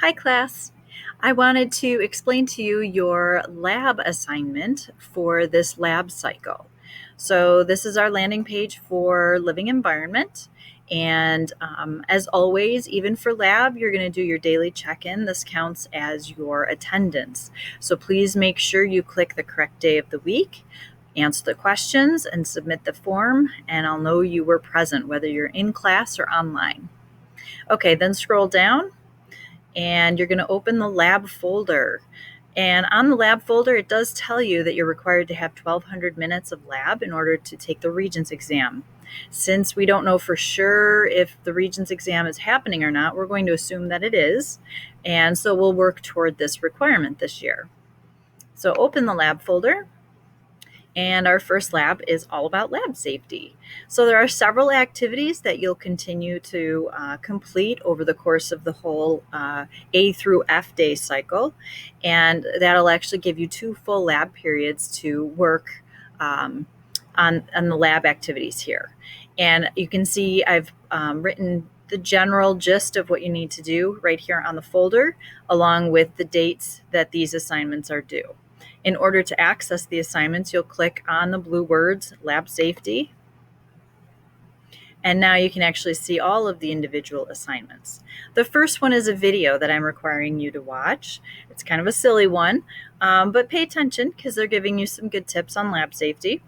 Hi class. I wanted to explain to you your lab assignment for this lab cycle. So this is our landing page for living environment. And as always, even for lab, you're going to do your daily check-in. This counts as your attendance. So please make sure you click the correct day of the week, answer the questions, and submit the form, and I'll know you were present, whether you're in class or online. Okay, then scroll down and you're going to open the lab folder. And on the lab folder, it does tell you that you're required to have 1,200 minutes of lab in order to take the Regents exam. Since we don't know for sure if the Regents exam is happening or not, we're going to assume that it is. And so we'll work toward this requirement this year. So open the lab folder. And our first lab is all about lab safety. So there are several activities that you'll continue to complete over the course of the whole A through F day cycle. And that'll actually give you 2 full lab periods to work on the lab activities here. And you can see I've written the general gist of what you need to do right here on the folder, along with the dates that these assignments are due. In order to access the assignments, you'll click on the blue words, Lab Safety. And now you can actually see all of the individual assignments. The first one is a video that I'm requiring you to watch. It's kind of a silly one, but pay attention because they're giving you some good tips on lab safety.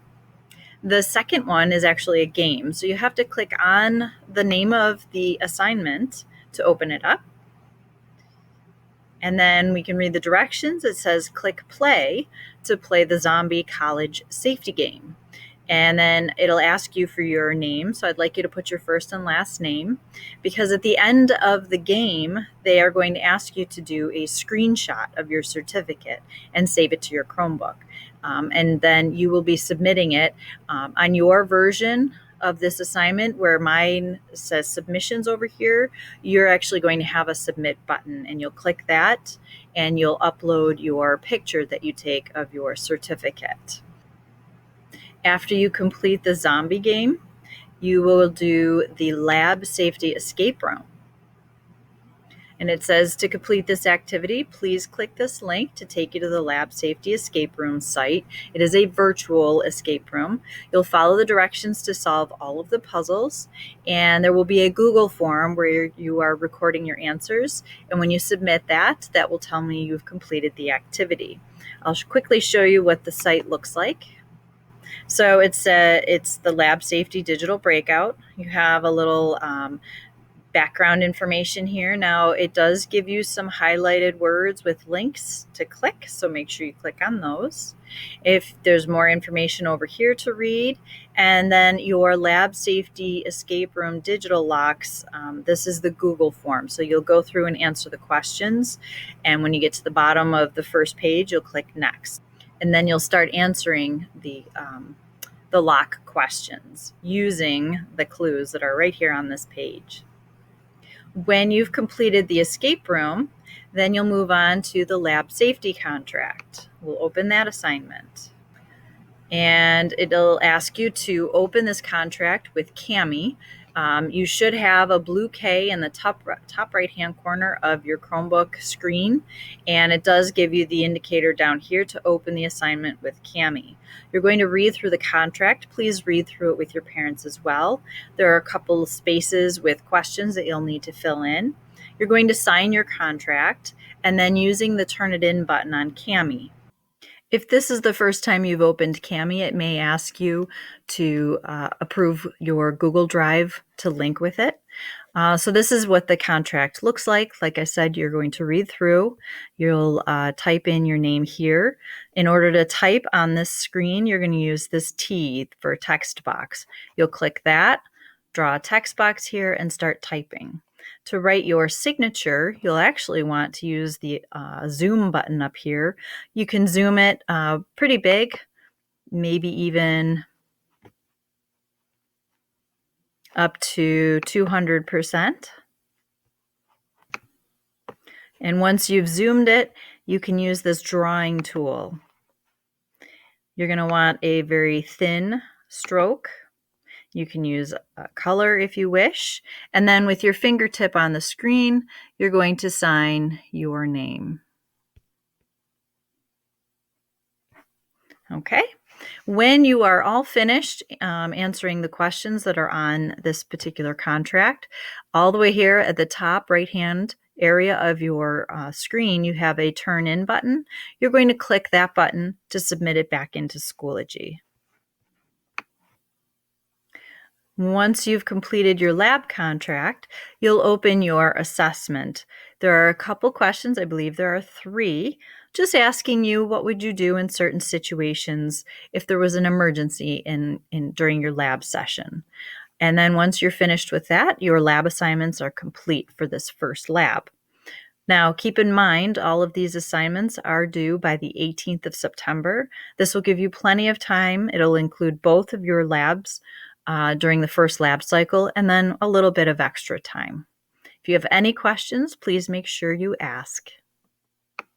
The second one is actually a game. So you have to click on the name of the assignment to open it up. And then we can read the directions. It says click play to play the zombie college safety game. And then it'll ask you for your name. So I'd like you to put your first and last name, because at the end of the game, they are going to ask you to do a screenshot of your certificate and save it to your Chromebook. And then you will be submitting it on your version of this assignment. Where mine says submissions over here, you're actually going to have a submit button, and you'll click that and you'll upload your picture that you take of your certificate. After you complete the zombie game, you will do the lab safety escape room. And it says to complete this activity, please click this link to take you to the Lab Safety Escape Room site. It is a virtual escape room. You'll follow the directions to solve all of the puzzles, and there will be a Google form where you are recording your answers. And when you submit that, that will tell me you've completed the activity. I'll quickly show you what the site looks like. So it's the Lab Safety Digital Breakout. You have a little background information here. Now it does give you some highlighted words with links to click, so make sure you click on those. If there's more information over here to read, and then your lab safety escape room digital locks, this is the Google form. So you'll go through and answer the questions, and when you get to the bottom of the first page, you'll click next. And then you'll start answering the lock questions using the clues that are right here on this page. When you've completed the escape room, then you'll move on to the lab safety contract. We'll open that assignment. And it'll ask you to open this contract with Kami. You should have a blue K in the top right-hand corner of your Chromebook screen, and it does give you the indicator down here to open the assignment with Kami. You're going to read through the contract. Please read through it with your parents as well. There are a couple of spaces with questions that you'll need to fill in. You're going to sign your contract, and then using the Turn It In button on Kami. If this is the first time you've opened Kami, it may ask you to approve your Google Drive to link with it. So this is what the contract looks like. Like I said, you're going to read through. You'll type in your name here. In order to type on this screen, you're going to use this T for text box. You'll click that, draw a text box here, and start typing. To write your signature, you'll actually want to use the zoom button up here. You can zoom it pretty big, maybe even up to 200%. And once you've zoomed it, you can use this drawing tool. You're going to want a very thin stroke. You can use a color if you wish. And then with your fingertip on the screen, you're going to sign your name. Okay. When you are all finished answering the questions that are on this particular contract, all the way here at the top right-hand area of your screen, you have a Turn In button. You're going to click that button to submit it back into Schoology. Once you've completed your lab contract, you'll open your assessment. There are a couple questions, I believe there are 3, just asking you what would you do in certain situations if there was an emergency during your lab session. And then once you're finished with that, your lab assignments are complete for this first lab. Now, keep in mind, all of these assignments are due by the 18th of September. This will give you plenty of time. It'll include both of your labs during the first lab cycle and then a little bit of extra time. If you have any questions, please make sure you ask.